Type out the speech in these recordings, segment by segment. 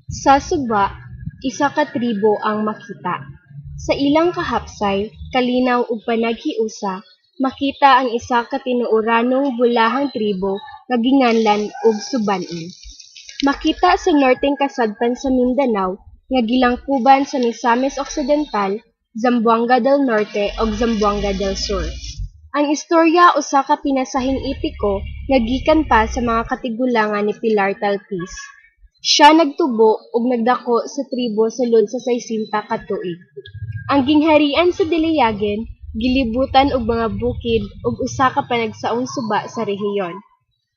Sa suba, isa ka tribo ang makita. Sa ilang kahapsay, kalinaw ug panaghiusa, makita ang isa ka tinuoranong bulahang tribo nga ginganlan og Suban-on. Makita sa norteng kasadpan sa Mindanao nga gilangkuban sa Misamis Occidental, Zamboanga del Norte ug Zamboanga del Sur. Ang istorya usa ka pinasahing epiko nga gikan pa sa mga katigulangan ni Pilar Talpis. Siya nagtubo ug nagdako sa tribo sulod sa 60 ka tuig. Ang gingharian sa Diliagen gilibutan og mga bukid ug usa ka panagsaong suba sa rehiyon.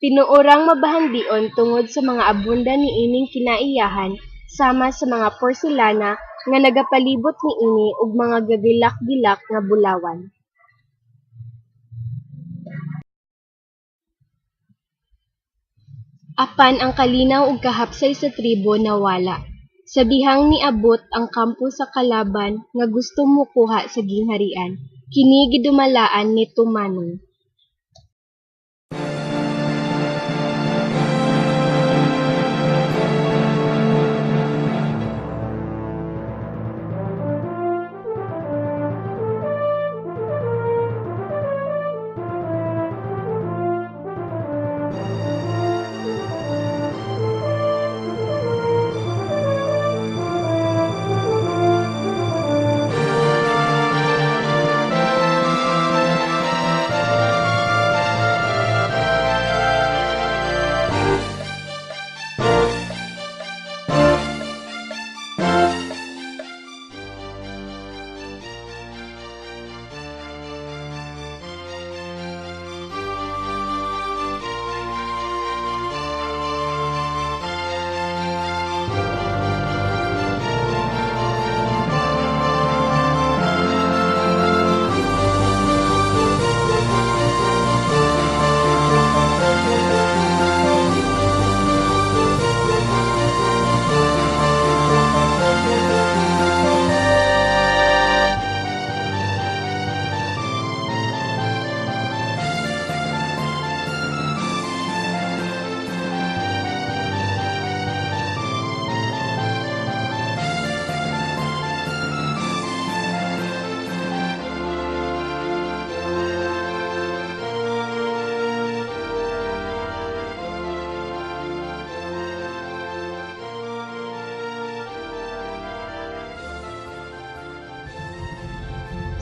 Tinuorang mabahandion tungod sa mga abunda niining kinaiyahan sama sa mga porselana nga nagapalibot niini ug mga gagilak-gilak nga bulawan. Apan ang kalinaw ug kahapsay sa tribo nawala. Sa dihang niabot ang kampo sa kalaban nga gusto mokuha sa gingharian, kini gidumalaan ni Tumanong.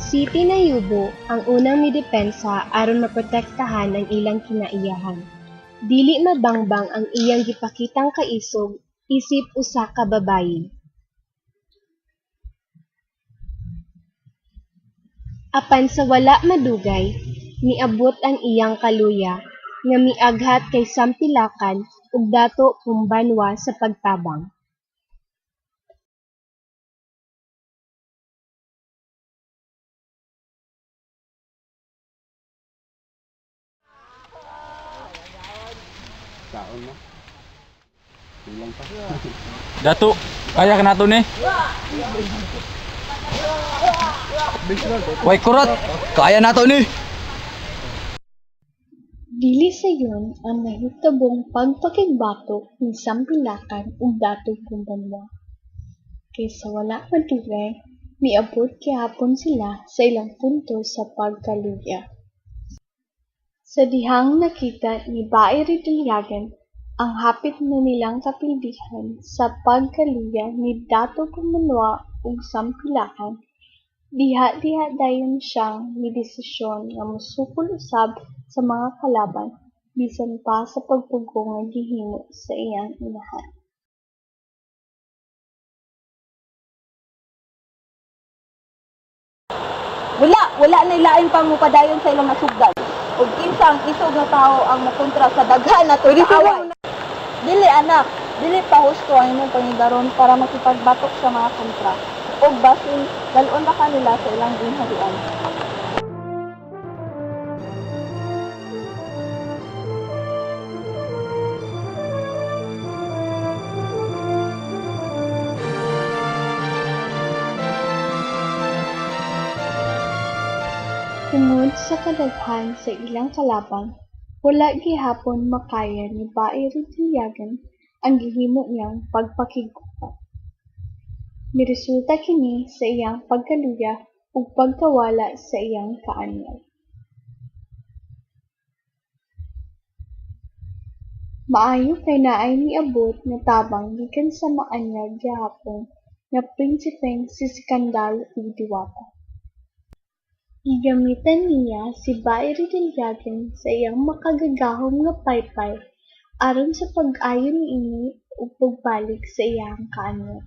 Si Tinayubo ang unang midepensa aron maprotektahan ang ilang kinaiyahan. Dili mabangbang ang iyang gipakitang kaisog isip usa ka babayi. Apan sa wala madugay, miabot ang iyang kaluya nga miaghat kay sampilakan ug dato kumbanwa sa pagtabang. Kaon mo. Ilang pa. Dato, kaya ka nato ni? Way kurat, kaya nato ni. Dili sayon ang nahitabong pagpakigbatok ni sampilakan ug dato kumbanwa. Kaysa wala madugay, miabot gihapon sila sa ilang punto sa pagkaluya. Sa dihang nakita ni Bairi Diliagen ang hapit na nilang kapildihan sa pagkaluya ni Dato Kumbanwa ug sampilakan, diha-diha dayon siyang midesisyon nga mosukol usab sa mga kalaban bisan pa sa pagpugo nga gihimo sa iyang inahan. Wala na ilain pang mupadayon sa ilang nasugdan. Ug kinsa ang isog nga tawo ang makontra sa daghan nato sa away. Dili anak, dili pa husto ang imong pangidaron para makipagbatok sa mga kontra. Ug basin dalon ra kanila sa ilang ginharian. Tungod sa kadaghan sa ilang kalaban, wala gihapon makaya ni Bairi Diliagen ang gihimo niyang pagpakiggupa. Niresulta kini sa iyang pagkaluya ug pagkawala sa iyang kaanyag. Maayo kay naay niabot nga tabang gikan sa maanyag gihapon nga prinsipeng si Skandal ug Diwata. Gigamitan niya si Bayri Diliagan sa iyang makagagahom nga paypay aron sa pag-ayo niini ug pagbalik sa iyang kaanyag.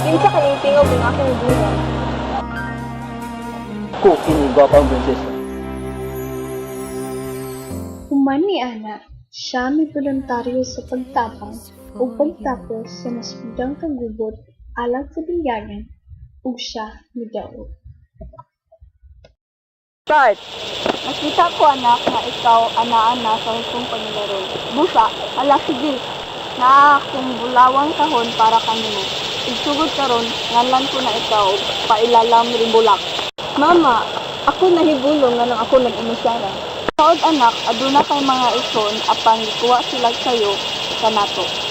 Kinsa kaning tingog ng akong bulan. Ko kini gwapang prinsesa. Human ni Ana, siya may voluntaryo sa pagtabang ug pagtapos sa nasudang kagubot alang sa bilyagan ug siya midaog. Start! Nakita ko anak na ikaw ana-ana sa hustong pangilaron. Busa, ala sige. Na akong bulawang kahon para kanimo. Igsugod karon, ngalan ko na ikaw, pailalam rin bulak. Mama, ako nahibulong nga nang ako nag-inusyara. Saod anak, aduna kay mga ison, apang ikuha sila sa'yo, kanato.